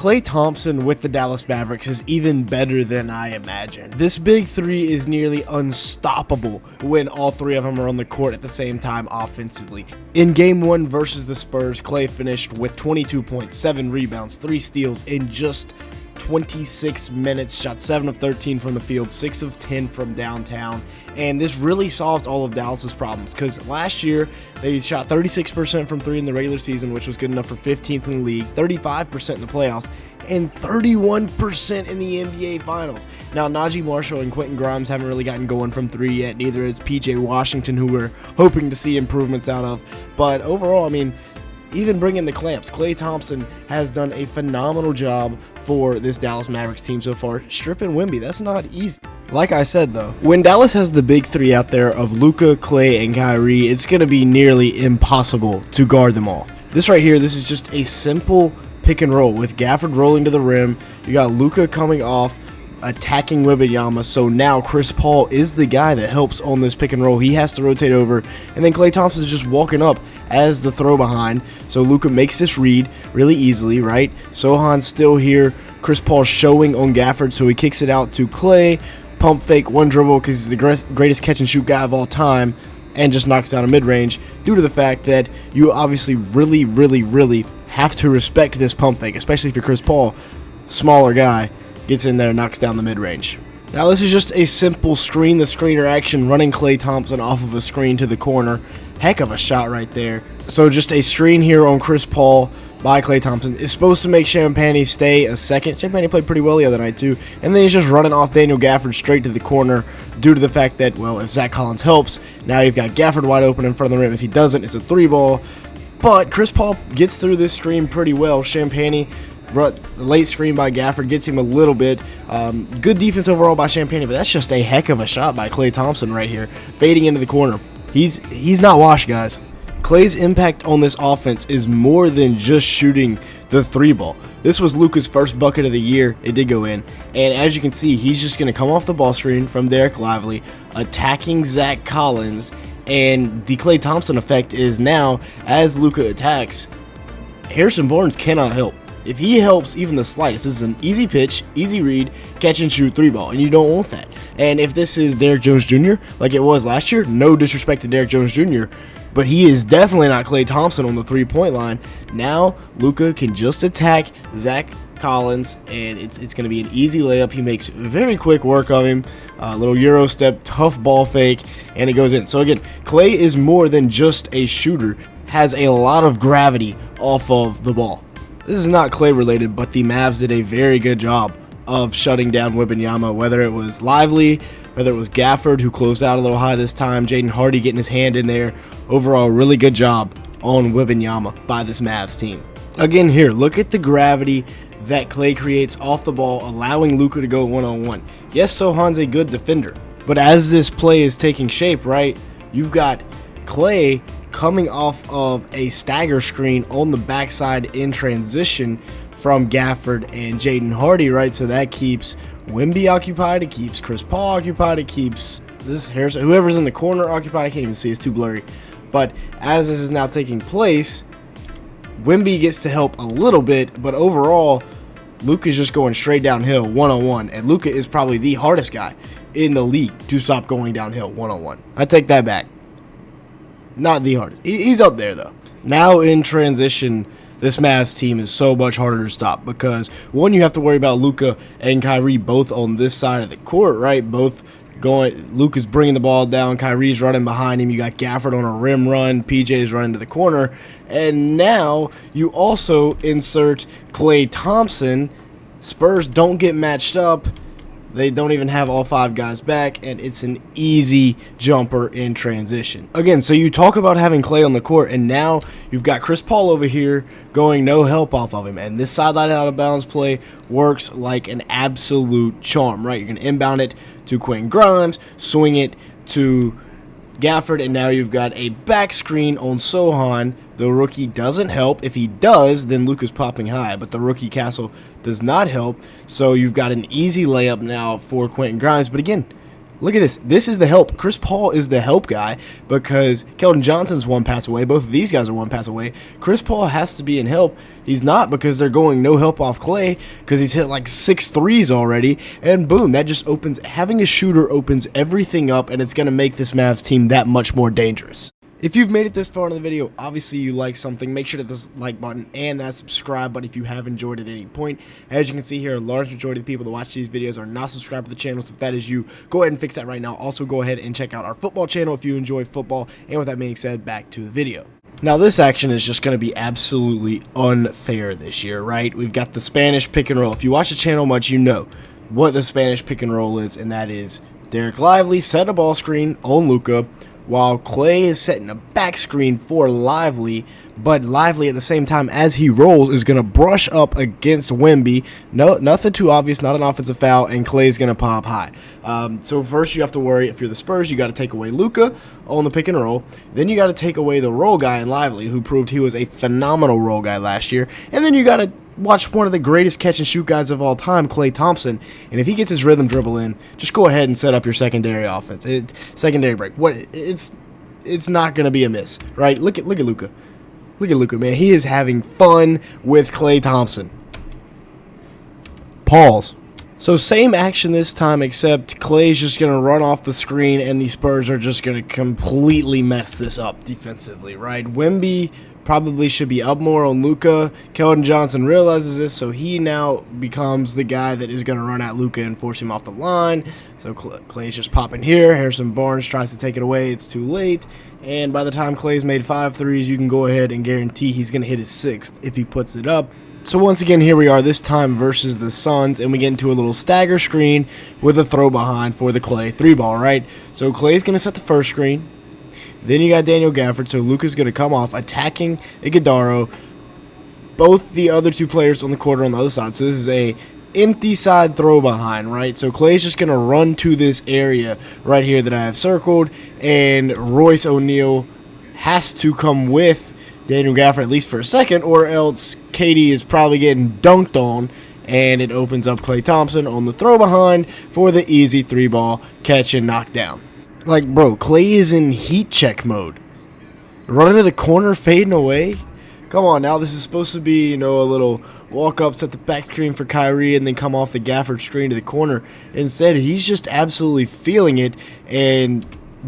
Klay Thompson with the Dallas Mavericks is even better than I imagined. This big three is nearly unstoppable when all three of them are on the court at the same time offensively. In Game 1 versus the Spurs, Klay finished with 22 points, 7 rebounds, 3 steals in just 26 minutes, shot 7 of 13 from the field, 6 of 10 from downtown, and this really solves all of Dallas's problems because last year they shot 36% from 3 in the regular season, which was good enough for 15th in the league, 35% in the playoffs, and 31% in the NBA Finals. Now, Najee Marshall and Quentin Grimes haven't really gotten going from 3 yet, neither is PJ Washington, who we're hoping to see improvements out of, but overall, I mean, even bringing the clamps, Klay Thompson has done a phenomenal job for this Dallas Mavericks team so far. Stripping Wemby, that's not easy. Like I said, though, when Dallas has the big three out there of Luka, Klay, and Kyrie, it's going to be nearly impossible to guard them all. This right here, this is just a simple pick and roll with Gafford rolling to the rim. You got Luka coming off, attacking Wembanyama, so now Chris Paul is the guy that helps on this pick and roll. He has to rotate over, and then Klay Thompson is just walking up as the throw behind, so Luka makes this read really easily, right? Sohan's still here. Chris Paul showing on Gafford, so he kicks it out to Klay, pump fake, one dribble because he's the greatest catch and shoot guy of all time, and just knocks down a mid-range due to the fact that you obviously really have to respect this pump fake, especially if you're Chris Paul, smaller guy, gets in there and knocks down the mid-range. Now this is just a simple screen-the-screener action, running Klay Thompson off of a screen to the corner. Heck of a shot right there. So just a screen here on Chris Paul by Klay Thompson is supposed to make Champagnie stay a second. Champagnie played pretty well the other night too. And then he's just running off Daniel Gafford straight to the corner due to the fact that, well, if Zach Collins helps, now you've got Gafford wide open in front of the rim. If he doesn't, it's a 3-ball. But Chris Paul gets through this screen pretty well. Champagnie, the late screen by Gafford gets him a little bit. Good defense overall by Champagnie, but that's just a heck of a shot by Klay Thompson right here, fading into the corner. He's not washed, guys. Klay's impact on this offense is more than just shooting the 3-ball. This was Luka's first bucket of the year. It did go in. And as you can see, he's just going to come off the ball screen from Derek Lively, attacking Zach Collins. And the Klay Thompson effect is now, as Luka attacks, Harrison Barnes cannot help. If he helps even the slightest, this is an easy pitch, easy read, catch and shoot 3-ball, and you don't want that. And if this is Derrick Jones Jr., like it was last year, no disrespect to Derrick Jones Jr., but he is definitely not Klay Thompson on the 3-point line. Now, Luka can just attack Zach Collins, and it's going to be an easy layup. He makes very quick work of him. A little Euro step, tough ball fake, and it goes in. So again, Klay is more than just a shooter, has a lot of gravity off of the ball. This is not Klay related, but the Mavs did a very good job of shutting down Wembanyama, whether it was Lively, whether it was Gafford, who closed out a little high this time, Jaden Hardy getting his hand in there. Overall, really good job on Wembanyama by this Mavs team. Again here, look at the gravity that Klay creates off the ball, allowing Luka to go one-on-one. Yes, Sohan's a good defender, but as this play is taking shape, right, you've got Klay coming off of a stagger screen on the backside in transition from Gafford and Jaden Hardy, right? So that keeps Wemby occupied, it keeps Chris Paul occupied, it keeps whoever's in the corner occupied. I can't even see, it's too blurry. But as this is now taking place, Wemby gets to help a little bit, but overall, Luka's just going straight downhill one-on-one, and Luka is probably the hardest guy in the league to stop going downhill one-on-one. I take that back. Not the hardest. He's up there, though. Now in transition, this Mavs team is so much harder to stop because, one, you have to worry about Luka and Kyrie both on this side of the court, right? Both going. Luka's bringing the ball down. Kyrie's running behind him. You got Gafford on a rim run. PJ's running to the corner. And now you also insert Klay Thompson. Spurs don't get matched up. They don't even have all 5 guys back, and it's an easy jumper in transition. Again, so you talk about having Klay on the court, and now you've got Chris Paul over here going no help off of him, and this sideline out of bounds play works like an absolute charm, right? You're going to inbound it to Quentin Grimes, swing it to Gafford, and now you've got a back screen on Sohan. The rookie doesn't help. If he does, then Luka's popping high, but the rookie Castle does not help, so you've got an easy layup now for Quentin Grimes. But again, Look at this. This is the help. Chris Paul is the help guy because Keldon Johnson's one pass away. Both of these guys are one pass away. Chris Paul has to be in help. He's not because they're going no help off Klay because he's hit like 6 threes already. And boom, that just opens. Having a shooter opens everything up, and it's going to make this Mavs team that much more dangerous. If you've made it this far in the video, obviously you like something, make sure to hit this like button and that subscribe button if you have enjoyed at any point. As you can see here, a large majority of the people that watch these videos are not subscribed to the channel, so if that is you, go ahead and fix that right now. Also, go ahead and check out our football channel if you enjoy football. And with that being said, back to the video. Now, this action is just going to be absolutely unfair this year, right? We've got the Spanish pick and roll. If you watch the channel much, you know what the Spanish pick and roll is, and that is Derek Lively set a ball screen on Luka, while Klay is setting a back screen for Lively, but Lively at the same time as he rolls is going to brush up against Wemby. No, nothing too obvious, not an offensive foul, and Klay's going to pop high. So first you have to worry, if you're the Spurs, you got to take away Luka on the pick and roll. Then you got to take away the roll guy in Lively, who proved he was a phenomenal roll guy last year. And then you got to watch one of the greatest catch-and-shoot guys of all time, Klay Thompson, and if he gets his rhythm dribble in, just go ahead and set up your secondary offense. Secondary break. It's not going to be a miss, right? Look at Luka. Look at Luka, man. He is having fun with Klay Thompson. Pause. So same action this time, except Klay's just going to run off the screen, and the Spurs are just going to completely mess this up defensively, right? Wemby probably should be up more on Luka. Keldon Johnson realizes this, so he now becomes the guy that is going to run at Luka and force him off the line. So Klay's just popping here. Harrison Barnes tries to take it away. It's too late. And by the time Klay's made 5 threes, you can go ahead and guarantee he's going to hit his 6th if he puts it up. So once again, here we are, this time versus the Suns, and we get into a little stagger screen with a throw behind for the Klay 3-ball, right? So Klay's going to set the first screen. Then you got Daniel Gafford, so Luka's going to come off attacking Iguodala. Both the other two players on the court on the other side. So this is a empty side throw behind, right? So Klay's just going to run to this area right here that I have circled, and Royce O'Neal has to come with Daniel Gafford at least for a second, or else KD is probably getting dunked on, and it opens up Klay Thompson on the throw behind for the easy 3-ball catch and knock down. Like, bro, Klay is in heat check mode. Running to the corner, fading away. Come on now, this is supposed to be, you know, a little walk-up, set the back screen for Kyrie, and then come off the Gafford screen to the corner. Instead, he's just absolutely feeling it, and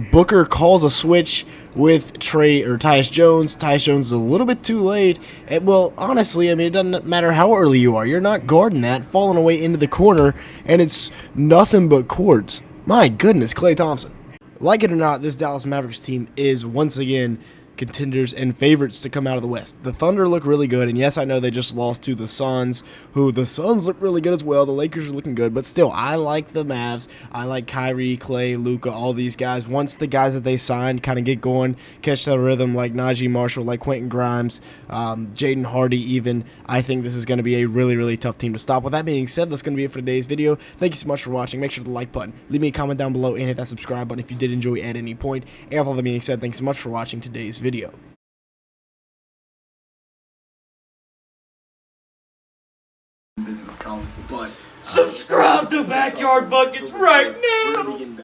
Booker calls a switch with Tyus Jones. Tyus Jones is a little bit too late. And, well, honestly, I mean, it doesn't matter how early you are. You're not guarding that, falling away into the corner, and it's nothing but cords. My goodness, Klay Thompson. Like it or not, this Dallas Mavericks team is once again contenders and favorites to come out of the West. The Thunder look really good, and yes, I know they just lost to the Suns, who the Suns look really good as well. The Lakers are looking good, but still, I like the Mavs. I like Kyrie, Klay, Luka, all these guys. Once the guys that they signed kind of get going, catch the rhythm, like Najee Marshall, like Quentin Grimes, Jaden Hardy even, I think this is going to be a really, really tough team to stop. With that being said, that's going to be it for today's video. Thank you so much for watching. Make sure to like button, leave me a comment down below, and hit that subscribe button if you did enjoy at any point. And with all that being said, thanks so much for watching today's video. But subscribe to Backyard Buckets right now.